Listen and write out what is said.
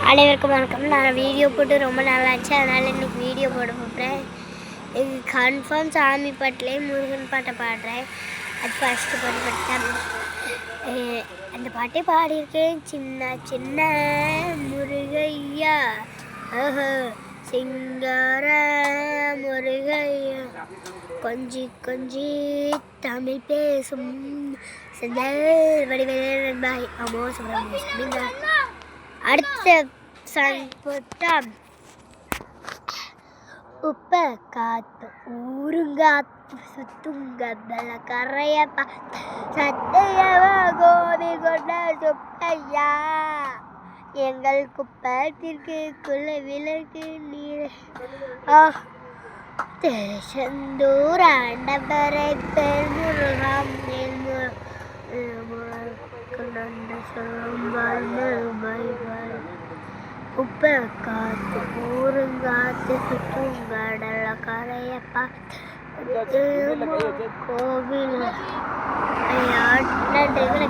அனைவருக்கும் வணக்கம். நான் வீடியோ போட்டு ரொம்ப நாளாச்சு, அதனால் இன்றைக்கி வீடியோ போட போகிறேன். இது கன்ஃபார்ம் சாமி பாட்டிலே முருகன் பாட்டை பாடுறேன். அது ஃபஸ்ட்டு பாட்டு பாட்டேன். அந்த பாட்டை பாடியிருக்கேன். சின்ன சின்ன முருகையா ஓஹோ சிங்கார முருகையா கொஞ்சி கொஞ்சி தமிழ் பேசும் செந்தல் வடிவேல் பாய் அமோ சுப்பிரமணியம். அடுத்த சம்பத்தம் உப்ப காத்து ஊருங்காத்து சுத்துங்கல கரைய சத்தையவ கோவி கொண்ட சுப்பையா எங்கள் குப்பத்திற்கு குல விலகு நீர் திருச்செந்தூர் ஆண்டவரை பெருமுருகாம் உப்ப காத்து ஊருங்காத்து சுற்றுங்கடல கரையப்பா கோவில் நன்றிகளை